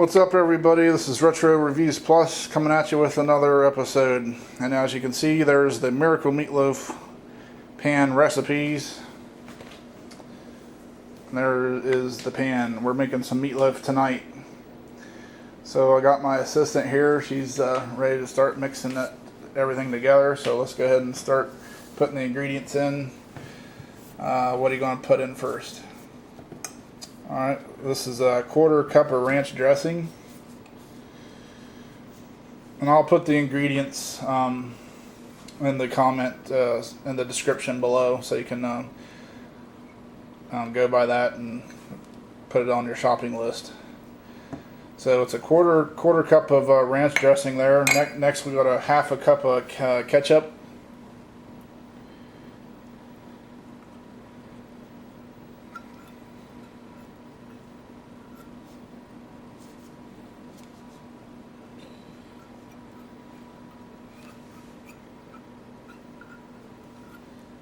What's up, everybody? This is Retro Reviews Plus coming at you with another episode. And as you can see, there's the Miracle Meatloaf pan recipes. And there is the pan. We're making some meatloaf tonight. So I got my assistant here. She's ready to start mixing everything together. So let's go ahead and start putting the ingredients in. What are you going to put in first? Alright, this is a quarter cup of ranch dressing. And I'll put the ingredients in the comment, in the description below, so you can go by that and put it on your shopping list. So it's a quarter cup of ranch dressing there. Next we got a half a cup of ketchup.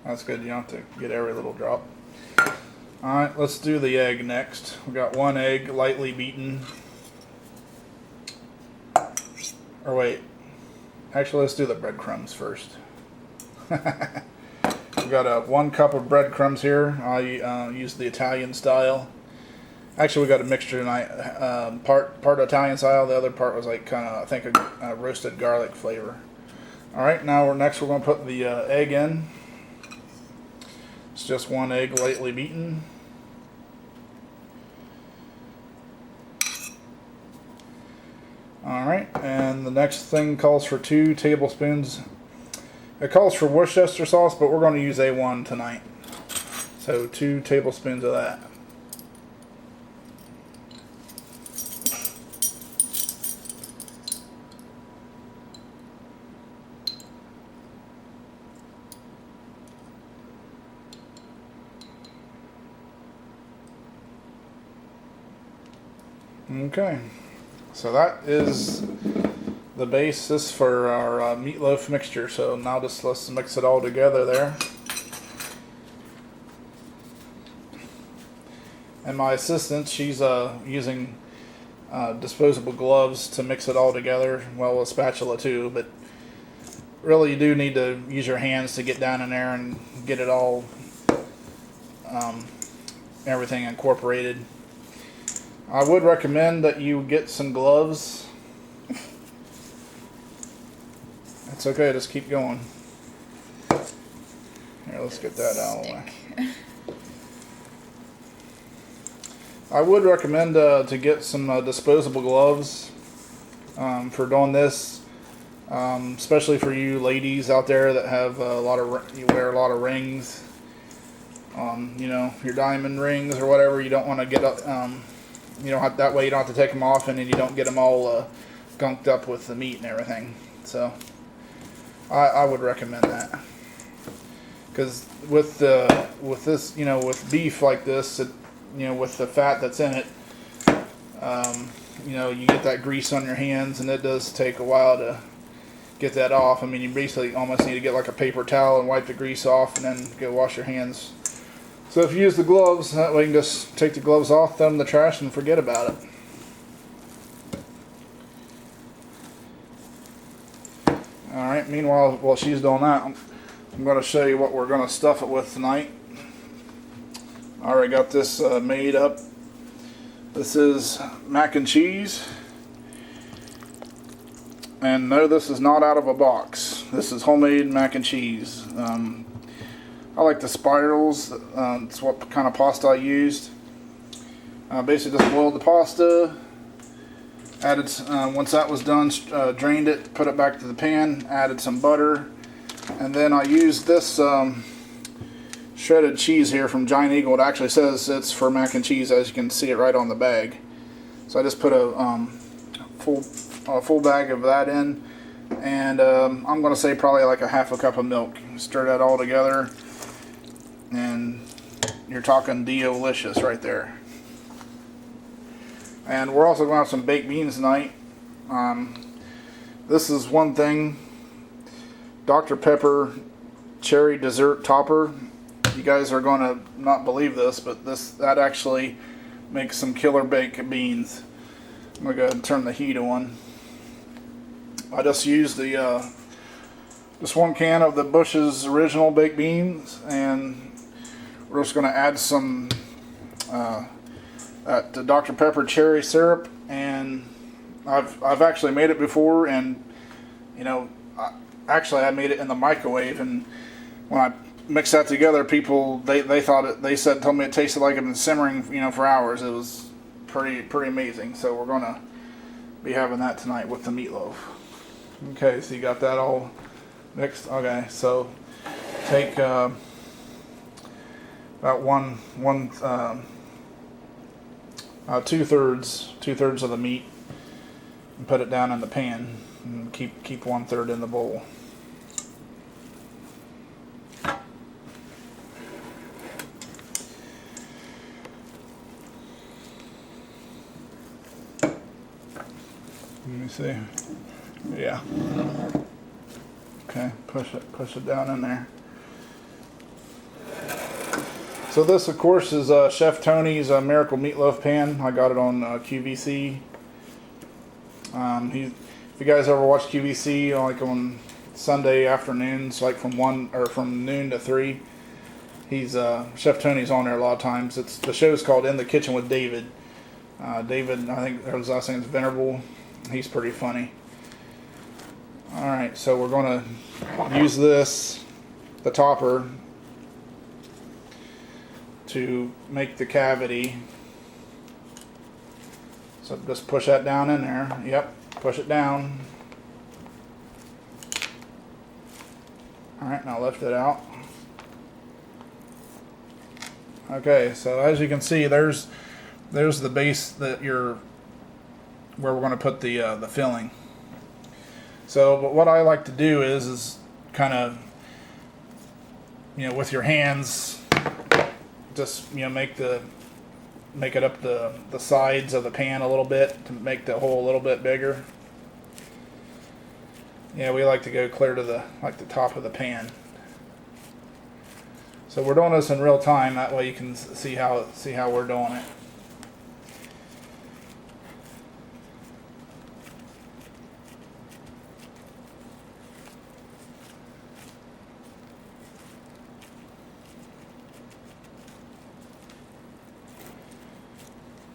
That's good, you don't have to get every little drop. Alright, let's do the egg next. We got one egg lightly beaten. Or wait, actually let's do the breadcrumbs first. We've got 1 cup of breadcrumbs here. I use the Italian style. Actually, we got a mixture tonight. Part Italian style, the other part was like kind of, I think, a roasted garlic flavor. Alright, next we're going to put the egg in. It's just 1 egg lightly beaten. Alright, and the next thing calls for 2 tablespoons. It calls for Worcestershire sauce, but we're going to use A1 tonight. So 2 tablespoons of that. Okay, so that is the basis for our meatloaf mixture. So now let's mix it all together there. And my assistant, she's using disposable gloves to mix it all together. Well, a spatula too, but really you do need to use your hands to get down in there and get it all, everything incorporated. I would recommend that you get some gloves. It's okay, just keep going. Here, let's get that out of the way. I would recommend to get some disposable gloves for doing this, especially for you ladies out there that have you wear a lot of rings, you know, your diamond rings or whatever. You don't want to get up. You don't have, that way you don't have to take them off, and then you don't get them all gunked up with the meat and everything. So I would recommend that, because with this, you know, with beef like this, you know, with the fat that's in it, you know, you get that grease on your hands, and it does take a while to get that off. I mean, you basically almost need to get like a paper towel and wipe the grease off, and then go wash your hands. So if you use the gloves, that way you can just take the gloves off, throw them in the trash, and forget about it. Alright, meanwhile, while she's doing that, I'm going to show you what we're going to stuff it with tonight. I already got this made up. This is mac and cheese. And no, this is not out of a box. This is homemade mac and cheese. I like the spirals. It's what kind of pasta I used. Basically just boiled the pasta, added, once that was done, drained it, put it back to the pan, added some butter, and then I used this shredded cheese here from Giant Eagle. It actually says it's for mac and cheese, as you can see it right on the bag. So I just put a full bag of that in, and I'm going to say probably like a half a cup of milk. Stir that all together, and you're talking delicious right there. And we're also going to have some baked beans tonight. This is one thing, Dr. Pepper cherry dessert topper. You guys are going to not believe this, but that actually makes some killer baked beans. I'm gonna go ahead and turn the heat on. I just used the just one can of the Bush's original baked beans, and we're just gonna add some the Dr. Pepper cherry syrup. And I've actually made it before, and you know, I made it in the microwave, and when I mixed that together, people they thought it, told me it tasted like it had been simmering, you know, for hours. It was pretty amazing. So we're gonna be having that tonight with the meatloaf. Okay, so you got that all mixed. Okay, so take about two-thirds of the meat and put it down in the pan, and keep 1/3 in the bowl. Let me see. Yeah. Okay, push it down in there. So this, of course, is Chef Tony's Miracle Meatloaf Pan. I got it on QVC. If you guys ever watch QVC, like on Sunday afternoons, like from noon to 3, he's Chef Tony's on there a lot of times. The show's called In the Kitchen with David. David, I think his last name is Venerable. He's pretty funny. All right, so we're going to use the topper, to make the cavity. So just push that down in there. Yep, push it down. All right, now lift it out. Okay, so as you can see, there's the base where we're going to put the filling. So, but what I like to do is kind of, you know, with your hands, just, you know, make it up the sides of the pan a little bit to make the hole a little bit bigger. Yeah, we like to go clear to the top of the pan. So we're doing this in real time. That way you can see how we're doing it.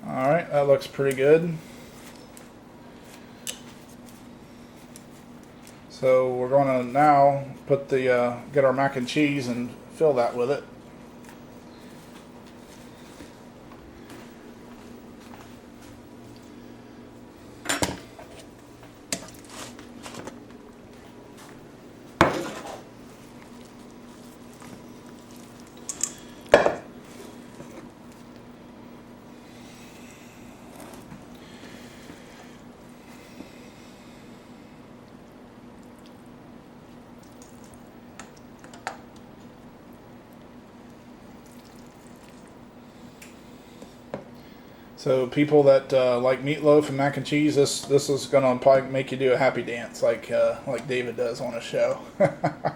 Alright, that looks pretty good. So we're going to now put get our mac and cheese and fill that with it. So people that like meatloaf and mac and cheese, this is gonna probably make you do a happy dance like David does on his show. I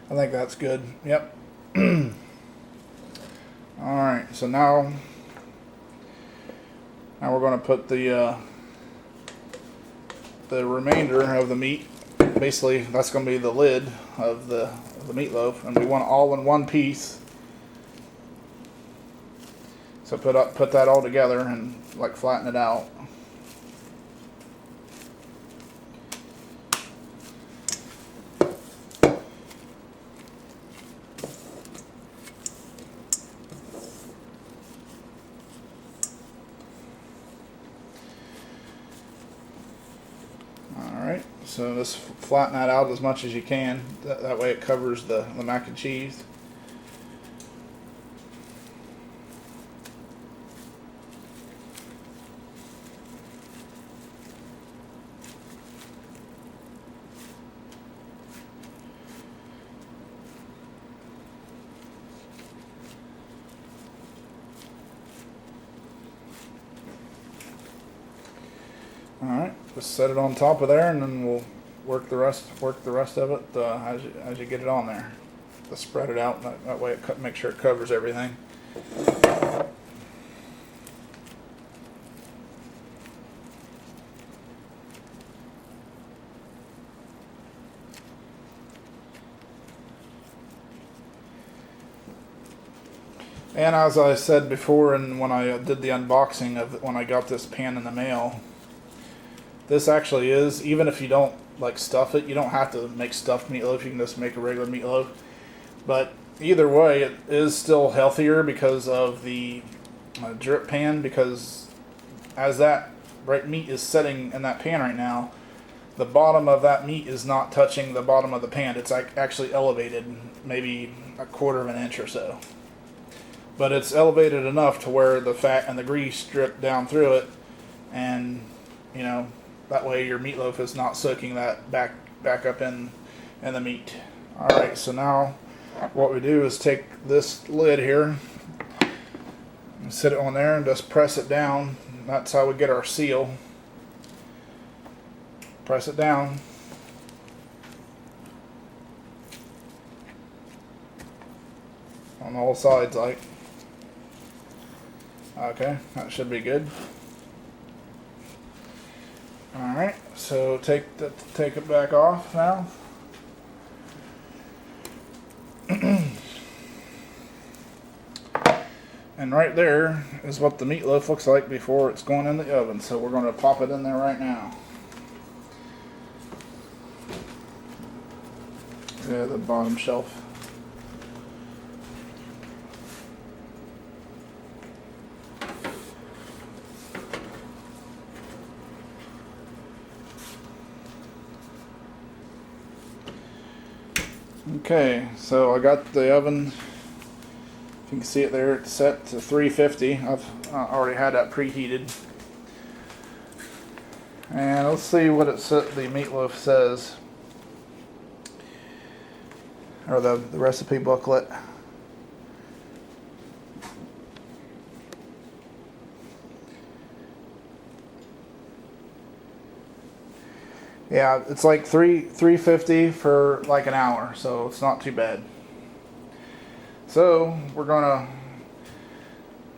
think that's good. Yep. All right. So now we're gonna put the remainder of the meat. Basically, that's gonna be the lid of the meatloaf, and we want it all in one piece. So put that all together and like flatten it out. Alright, so just flatten that out as much as you can. That way it covers the mac and cheese. All right, just set it on top of there, and then we'll work the rest of it as you get it on there. Just spread it out that way. Make sure it covers everything. And as I said before, and when I did the unboxing of when I got this pan in the mail, this actually is, even if you don't like stuff it, you don't have to make stuffed meatloaf. You can just make a regular meatloaf. But either way, it is still healthier because of the drip pan. Because as that meat is setting in that pan right now, the bottom of that meat is not touching the bottom of the pan. It's actually elevated maybe a quarter of an inch or so. But it's elevated enough to where the fat and the grease drip down through it, and you know, that way your meatloaf is not soaking that back up in the meat. Alright, so now what we do is take this lid here and sit it on there and just press it down. That's how we get our seal. Press it down. On all sides, like. Okay, that should be good. Alright, so take it back off now. And right there is what the meatloaf looks like before it's going in the oven. So we're going to pop it in there right now. Yeah, the bottom shelf. Okay, so I got the oven. If you can see it there, it's set to 350. I've already had that preheated. And let's see what the meatloaf says, or the recipe booklet. Yeah, it's like $3.50 for like an hour, so it's not too bad. So we're gonna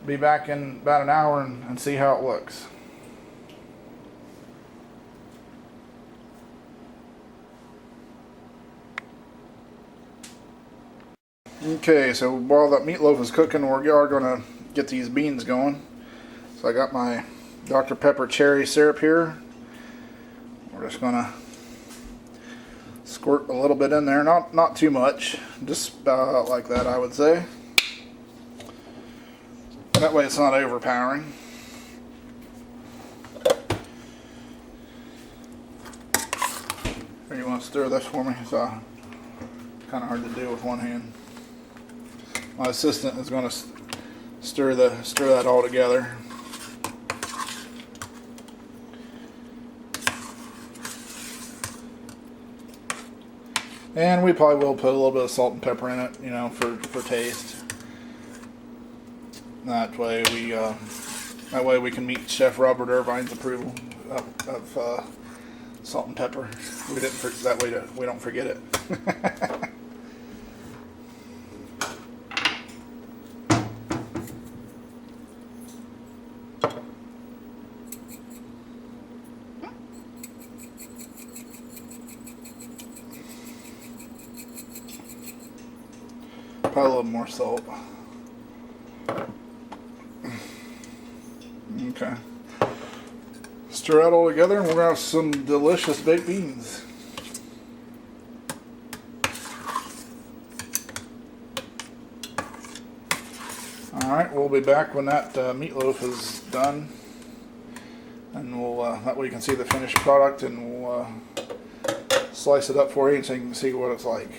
be back in about an hour and see how it looks. Okay, so while that meatloaf is cooking, we are gonna get these beans going. So I got my Dr. Pepper cherry syrup here. We're just gonna squirt a little bit in there, not too much, just about like that, I would say. That way it's not overpowering. Or you want to stir this for me? It's kind of hard to do with one hand. My assistant is going to stir that all together. And we probably will put a little bit of salt and pepper in it, you know, for taste. That way we can meet Chef Robert Irvine's approval of salt and pepper. That way we don't forget it. Probably a little more salt. Okay. Stir that all together and we're going to have some delicious baked beans. Alright, we'll be back when that meatloaf is done. And we'll that way you can see the finished product, and we'll slice it up for you so you can see what it's like.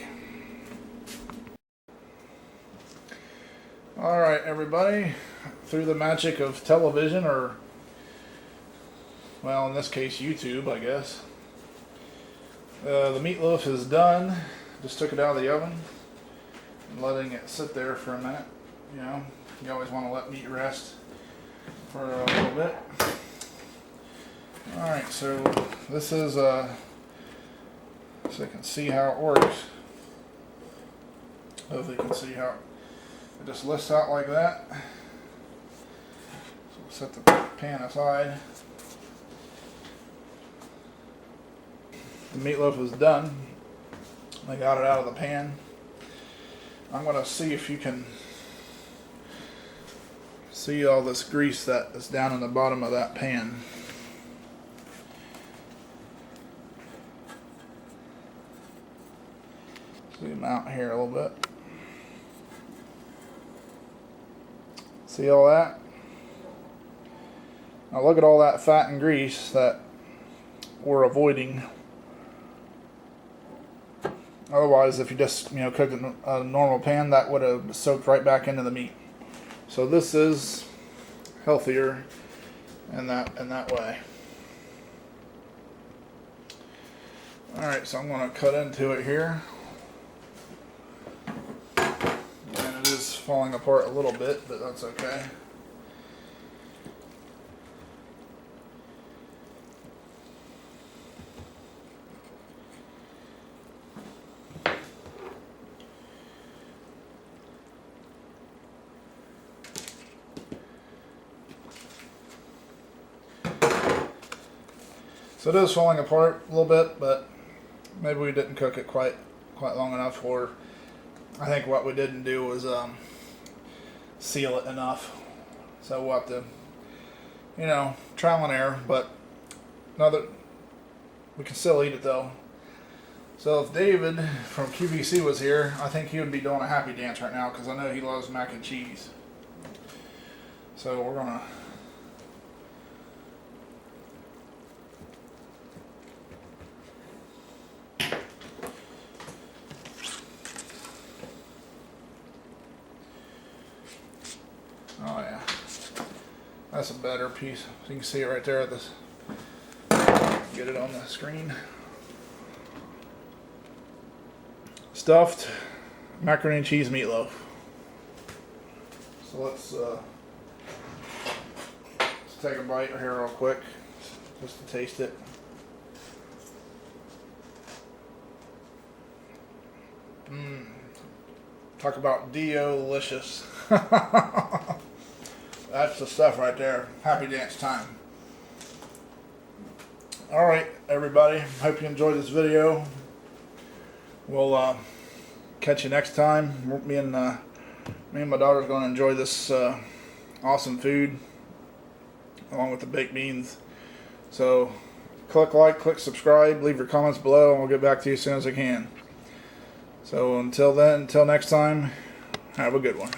Alright everybody, through the magic of television, or well in this case YouTube I guess, the meatloaf is done. Just took it out of the oven and letting it sit there for a minute. You know, you always want to let meat rest for a little bit. Alright, so this is so you can see how it works. Hopefully you can see how it just lifts out like that. So we'll set the pan aside. The meatloaf is done. I got it out of the pan. I'm going to see if you can See all this grease that is down in the bottom of that pan. Zoom out here a little bit. See all that? Now look at all that fat and grease that we're avoiding. Otherwise, if you just cooked in a normal pan, that would have soaked right back into the meat. So this is healthier in that way. All right, so I'm going to cut into it here, and it is falling apart a little bit, but that's okay. So it is falling apart a little bit, but maybe we didn't cook it quite long enough, or I think what we didn't do was seal it enough. So we'll have to, trial and error, but we can still eat it though. So if David from QVC was here, I think he would be doing a happy dance right now, because I know he loves mac and cheese. So we're gonna oh yeah, that's a better piece. So you can see it right there at this. Get it on the screen. Stuffed macaroni and cheese meatloaf. So let's take a bite here real quick, just to taste it. Talk about delicious. That's the stuff right there. Happy dance time. Alright everybody, hope you enjoyed this video. We'll catch you next time. Me and my daughter's going to enjoy this awesome food along with the baked beans. So click like, click subscribe, leave your comments below, and we'll get back to you as soon as I can. So until then, until next time, have a good one.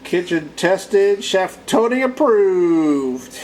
Kitchen tested, Chef Tony approved.